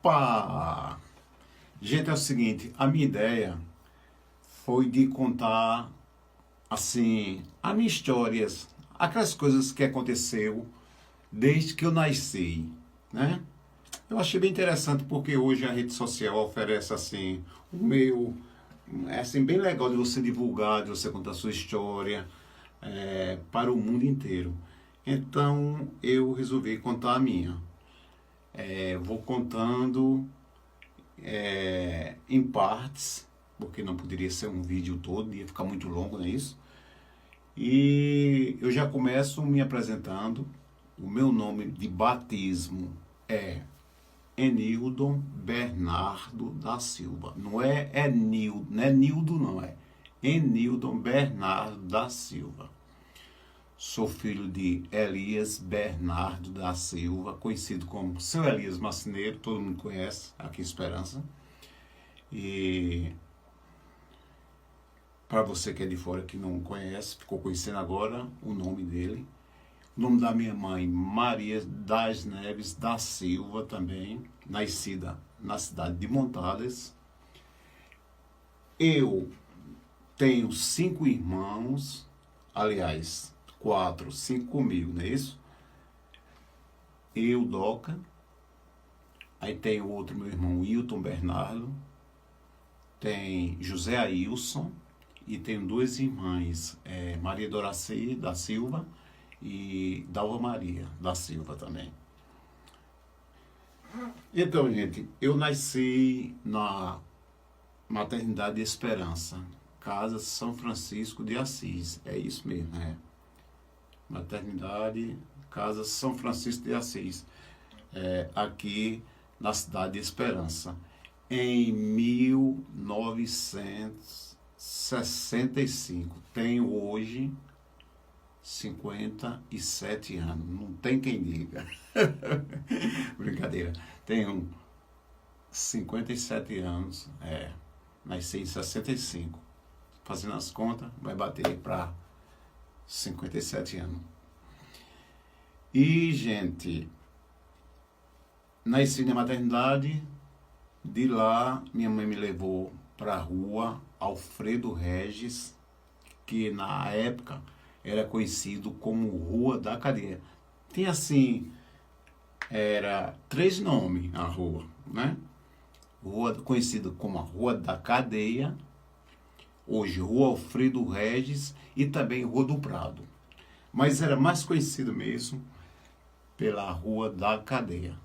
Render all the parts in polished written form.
Opa! Gente, é o seguinte, a minha ideia foi de contar, assim, as minhas histórias, aquelas coisas que aconteceu desde que eu nasci, né? Eu achei bem interessante porque hoje a rede social oferece, assim, um meio, é assim, bem legal de você divulgar, de você contar a sua história, para o mundo inteiro. Então, eu resolvi contar a minha. Vou contando em partes, porque não poderia ser um vídeo todo, ia ficar muito longo, não é isso? E eu já começo me apresentando. O meu nome de batismo é Enildon Bernardo da Silva. Não é Enildo, não é Nildo não, é Enildon Bernardo da Silva. Sou filho de Elias Bernardo da Silva, conhecido como Seu Elias Marceneiro, todo mundo conhece aqui em Esperança. E para você que é de fora que não conhece, ficou conhecendo agora o nome dele. O nome da minha mãe, Maria das Neves da Silva também, nascida na cidade de Montadas. Eu tenho 5 irmãos, aliás, 4, 5 comigo, não é isso? Eu, Doca, aí tem o outro meu irmão, Hilton Bernardo, tem José Ailson, e tenho 2 irmãs, Maria Doraci da Silva e Dalva Maria da Silva também. Então, gente, eu nasci na Maternidade de Esperança, Casa São Francisco de Assis, é isso mesmo, né? Maternidade, Casa São Francisco de Assis, aqui na cidade de Esperança, em 1965. Tenho hoje 57 anos, não tem quem diga. Brincadeira. Tenho 57 anos, nasci em 65. Fazendo as contas, vai bater para 57 anos. E, gente, nasci na maternidade, de lá minha mãe me levou para a rua Alfredo Regis, que na época era conhecido como Rua da Cadeia. Tinha assim, era 3 nomes a rua, né? Rua conhecida como a Rua da Cadeia, hoje Rua Alfredo Regis e também Rua do Prado. Mas era mais conhecido mesmo pela Rua da Cadeia.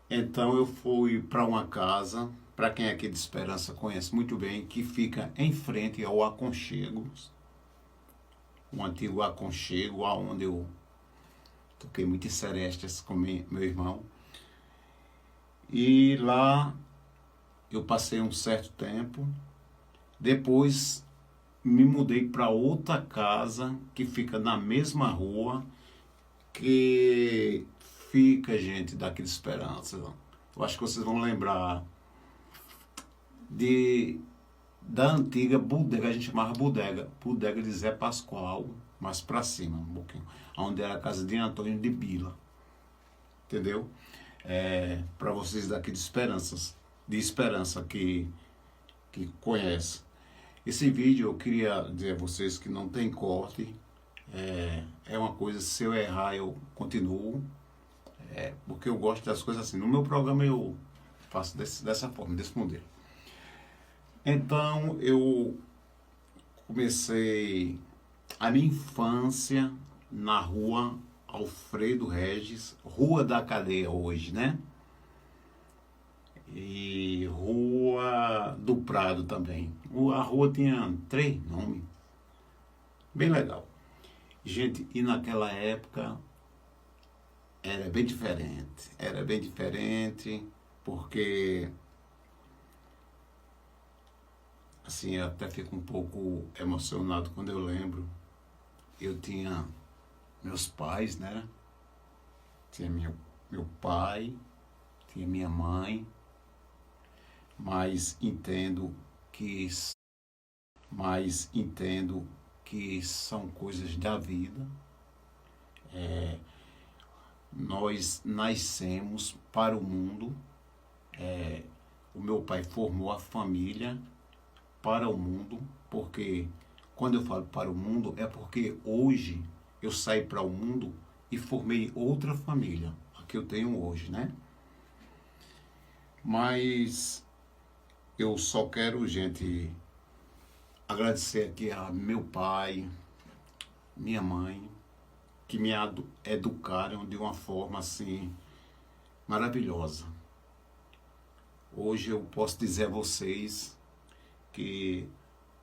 Então eu fui para uma casa, para quem é aqui de Esperança conhece muito bem, que fica em frente ao Aconchego, um antigo Aconchego, onde eu toquei muitas serestas com meu irmão. E lá eu passei um certo tempo. Depois me mudei para outra casa que fica na mesma rua, que fica, gente, daqui de Esperança. Eu acho que vocês vão lembrar da antiga bodega, a gente chamava bodega de Zé Pascoal, mais para cima, um pouquinho, onde era a casa de Antônio de Bila. Entendeu? Para vocês daqui de Esperança que conhecem. Esse vídeo eu queria dizer a vocês que não tem corte, é uma coisa, se eu errar eu continuo, porque eu gosto das coisas assim. No meu programa eu faço dessa forma, desse modelo. Então eu comecei a minha infância na rua Alfredo Regis, Rua da Cadeia hoje, né? E Rua do Prado também. A rua tinha 3 nomes. Bem legal. Gente, e naquela época era bem diferente, porque assim, eu até fico um pouco emocionado quando eu lembro. Eu tinha meus pais, né? Tinha meu pai, tinha minha mãe, mas entendo que são coisas da vida. Nós nascemos para o mundo O meu pai formou a família para o mundo, porque quando eu falo para o mundo, é porque hoje eu saí para o mundo e formei outra família, a que eu tenho hoje, né? Mas eu só quero, gente, agradecer aqui a meu pai, minha mãe, que me educaram de uma forma assim maravilhosa. Hoje eu posso dizer a vocês que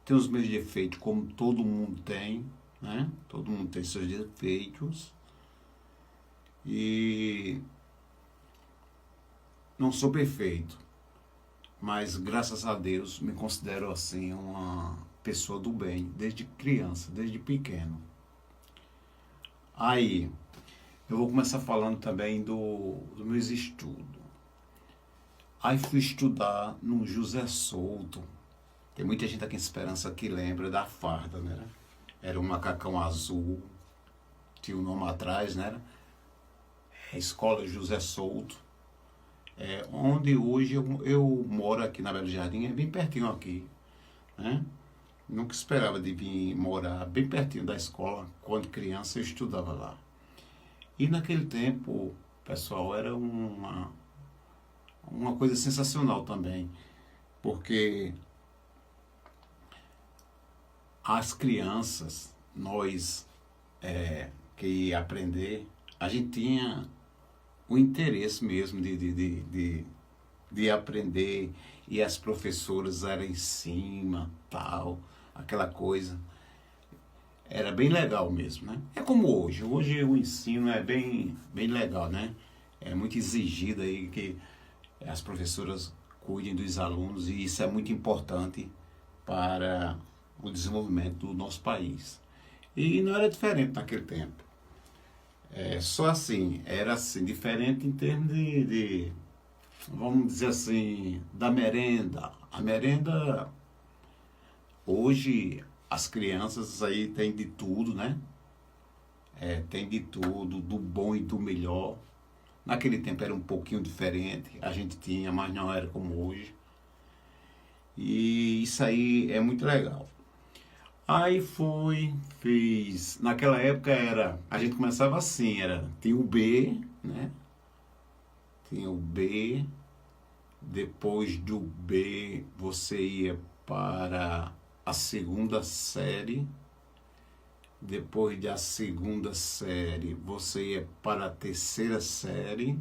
tem os meus defeitos, como todo mundo tem, né? Todo mundo tem seus defeitos. E não sou perfeito, mas graças a Deus me considero assim uma pessoa do bem, desde criança, desde pequeno. Aí, eu vou começar falando também dos meus estudos. Aí fui estudar no José Souto. Tem muita gente aqui em Esperança que lembra da farda, né? Era um macacão azul, tinha um nome atrás, né? Escola José Souto. Onde hoje eu moro aqui na Belo Jardim, é bem pertinho aqui, né? Nunca esperava de vir morar bem pertinho da escola. Quando criança eu estudava lá. E naquele tempo, pessoal, era uma coisa sensacional também, porque as crianças, nós que ia aprender, a gente tinha o interesse mesmo de aprender, e as professoras eram em cima, tal, aquela coisa. Era bem legal mesmo, né? É como hoje. Hoje o ensino é bem legal, né? É muito exigido aí que as professoras cuidem dos alunos, e isso é muito importante para o desenvolvimento do nosso país. E não era diferente naquele tempo. Só assim, era assim, diferente em termos vamos dizer assim, da merenda. A merenda, hoje, as crianças aí têm de tudo, né? Tem de tudo, do bom e do melhor. Naquele tempo era um pouquinho diferente, a gente tinha, mas não era como hoje. E isso aí é muito legal. Aí fiz. Naquela época a gente começava assim, tinha o B, né? Tinha o B, depois do B você ia para a segunda série, depois da segunda série você ia para a terceira série,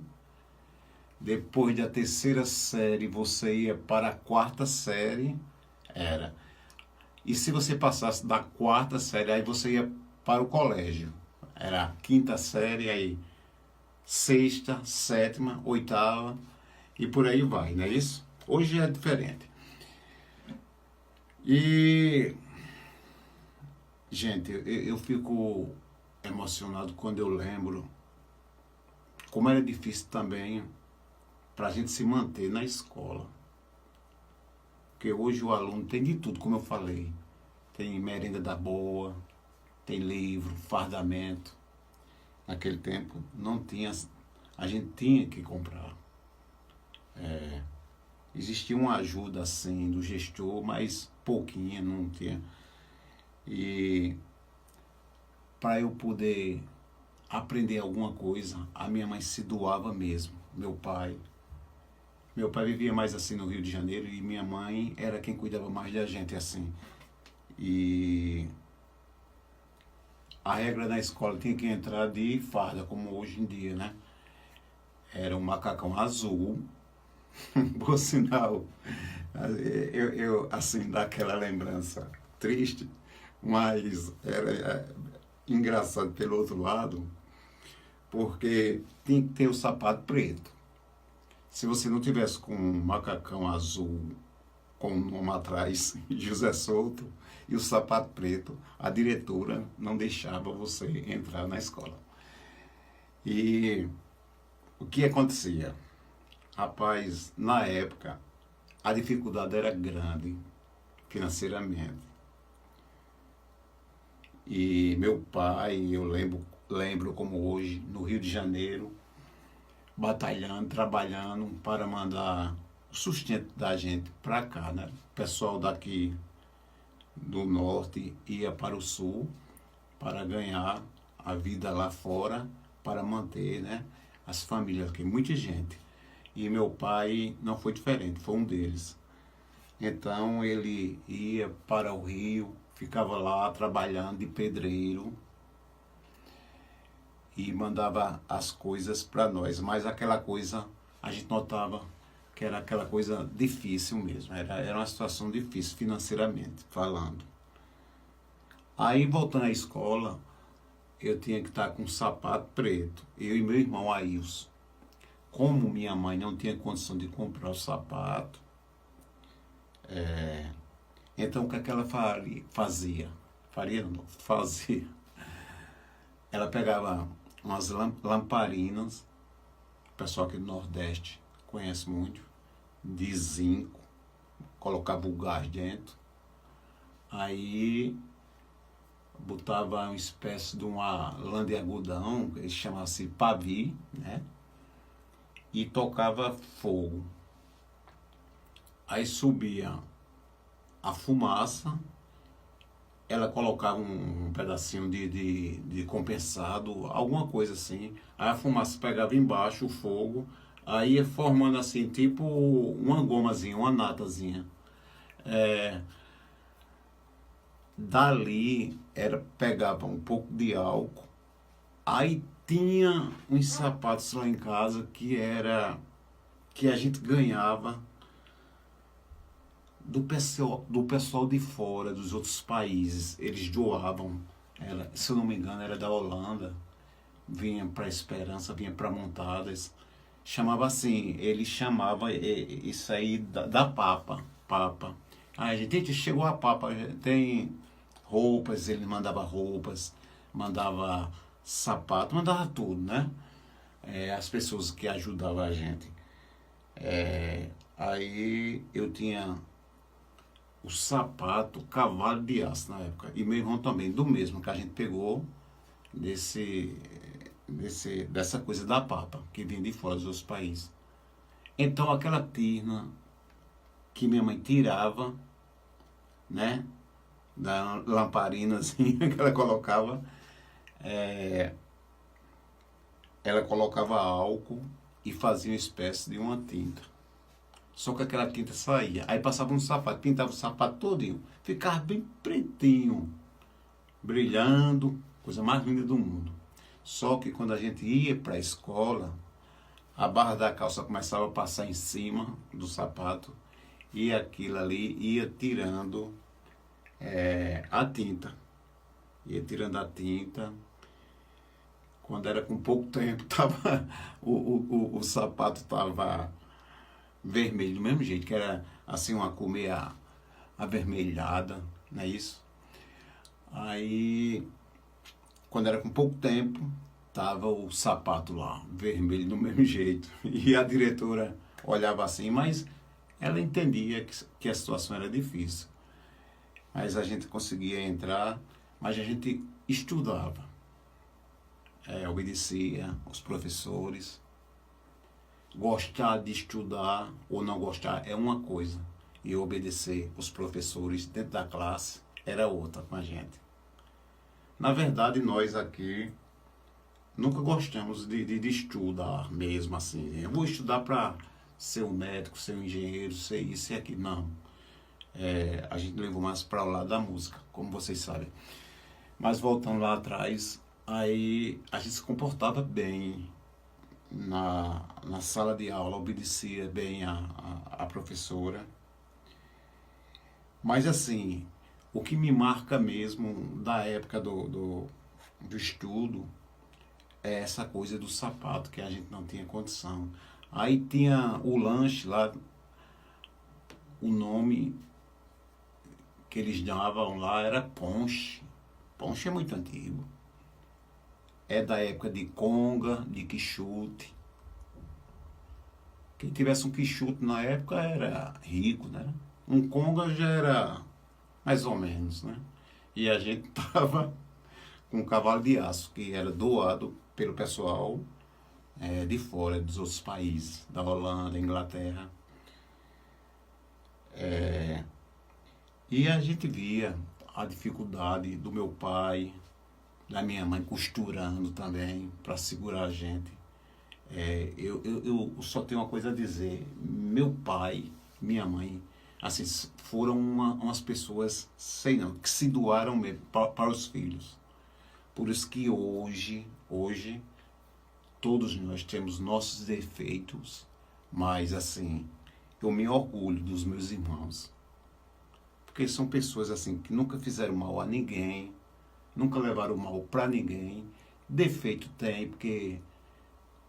depois da terceira série você ia para a quarta série, e se você passasse da quarta série, aí você ia para o colégio. Era a quinta série, aí sexta, sétima, oitava, e por aí vai, não é isso? Hoje é diferente. E, gente, eu fico emocionado quando eu lembro como era difícil também para a gente se manter na escola. Porque hoje o aluno tem de tudo, como eu falei. Tem merenda da boa, tem livro, fardamento. Naquele tempo não tinha, a gente tinha que comprar. Existia uma ajuda assim do gestor, mas pouquinha, não tinha. E para eu poder aprender alguma coisa, a minha mãe se doava mesmo, meu pai. Meu pai vivia mais assim no Rio de Janeiro, e minha mãe era quem cuidava mais da gente assim. E a regra na escola tinha que entrar de farda, como hoje em dia, né? Era um macacão azul, por sinal, eu assim, dá aquela lembrança triste, mas era engraçado pelo outro lado, porque tinha que ter o sapato preto. Se você não tivesse com um macacão azul com o nome atrás, José Souto, e o sapato preto, a diretora não deixava você entrar na escola. E o que acontecia? Rapaz, na época, a dificuldade era grande financeiramente. E meu pai, eu lembro como hoje, no Rio de Janeiro, batalhando, trabalhando para mandar o sustento da gente para cá, né? O pessoal daqui do norte ia para o sul para ganhar a vida lá fora, para manter, né, as famílias aqui, muita gente. E meu pai não foi diferente, foi um deles. Então ele ia para o Rio, ficava lá trabalhando de pedreiro e mandava as coisas para nós. Mas aquela coisa, a gente notava que era aquela coisa difícil mesmo, era uma situação difícil financeiramente falando. Aí voltando à escola, eu tinha que estar com um sapato preto, eu e meu irmão Ailson. Como minha mãe não tinha condição de comprar o sapato, então o que é que ela fazia? Faria não, fazia. Ela pegava umas lamparinas, o pessoal aqui do Nordeste conhece muito, de zinco, colocava o gás dentro, aí botava uma espécie de uma lã de algodão, que chama-se pavi, né? E tocava fogo. Aí subia a fumaça, ela colocava um pedacinho de compensado, alguma coisa assim. Aí a fumaça pegava embaixo, o fogo, aí ia formando assim, tipo uma gomazinha, uma natazinha. Dali pegava um pouco de álcool. Aí tinha uns sapatos lá em casa que a gente ganhava do pessoal de fora, dos outros países. Eles doavam, se eu não me engano, era da Holanda, vinha para Esperança, vinha para Montadas. Chamava assim, ele chamava isso aí da papa. Aí a gente chegou a papa, tem roupas, ele mandava roupas, mandava sapato, mandava tudo, né? As pessoas que ajudavam a gente. Aí eu tinha o sapato cavalo de aço na época. E meu irmão também, do mesmo que a gente pegou dessa coisa da papa, que vinha de fora dos outros países. Então aquela tirna que minha mãe tirava, né? Da lamparinazinha que ela colocava, ela colocava álcool e fazia uma espécie de uma tinta. Só que aquela tinta saía. Aí passava um sapato, pintava o sapato todinho. Ficava bem pretinho, brilhando, coisa mais linda do mundo. Só que quando a gente ia para a escola, a barra da calça começava a passar em cima do sapato e aquilo ali ia tirando a tinta. Ia tirando a tinta. Quando era com pouco tempo, o sapato estava vermelho, do mesmo jeito, que era assim uma cor meio avermelhada, não é isso? Aí, quando era com pouco tempo, tava o sapato lá, vermelho do mesmo jeito. E a diretora olhava assim, mas ela entendia que a situação era difícil. Mas a gente conseguia entrar, mas a gente estudava. Obedecia aos professores. Gostar de estudar ou não gostar é uma coisa. E obedecer os professores dentro da classe era outra com a gente. Na verdade, nós aqui nunca gostamos de estudar mesmo assim. Eu vou estudar para ser um médico, ser um engenheiro, ser isso e aquilo. Não. A gente levou mais para o lado da música, como vocês sabem. Mas voltando lá atrás, aí a gente se comportava bem na sala de aula, obedecia bem a professora. Mas assim, o que me marca mesmo da época do estudo é essa coisa do sapato, que a gente não tinha condição. Aí tinha o lanche lá, o nome que eles davam lá era ponche. Ponche é muito antigo. É da época de conga, de quichute. Quem tivesse um quichute na época era rico, né? Um conga já era mais ou menos, né? E a gente tava com um cavalo de aço, que era doado pelo pessoal de fora, dos outros países, da Holanda, Inglaterra. E a gente via a dificuldade do meu pai, da minha mãe costurando também para segurar a gente. Eu só tenho uma coisa a dizer. Meu pai, minha mãe, assim, foram umas pessoas, sei não, que se doaram mesmo para os filhos. Por isso que hoje, todos nós temos nossos defeitos, mas assim, eu me orgulho dos meus irmãos. Porque são pessoas assim que nunca fizeram mal a ninguém, nunca levaram mal para ninguém. Defeito tem, porque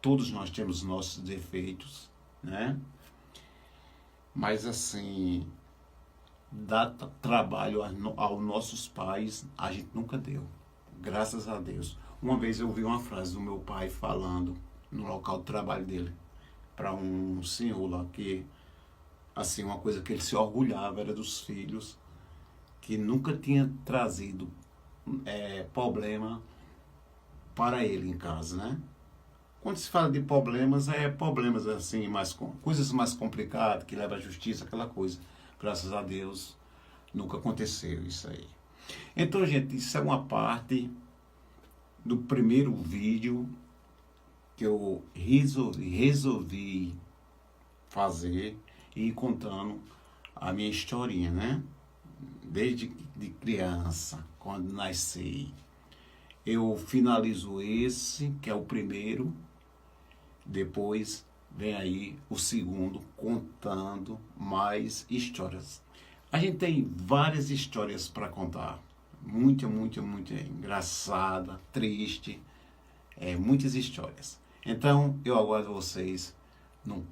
todos nós temos nossos defeitos, né? Mas assim, dar trabalho aos nossos pais, a gente nunca deu. Graças a Deus. Uma vez eu ouvi uma frase do meu pai falando no local de trabalho dele, para um senhor lá que, assim, uma coisa que ele se orgulhava era dos filhos, que nunca tinha trazido problema para ele em casa, né? Quando se fala de problemas, problemas assim, coisas mais complicadas, que levam à justiça, aquela coisa. Graças a Deus, nunca aconteceu isso aí. Então, gente, isso é uma parte do primeiro vídeo que eu resolvi fazer e ir contando a minha historinha, né? Desde de criança, quando nasci. Eu finalizo esse, que é o primeiro, depois vem aí o segundo, contando mais histórias. A gente tem várias histórias para contar, muita engraçada, triste, muitas histórias. Então, eu aguardo vocês no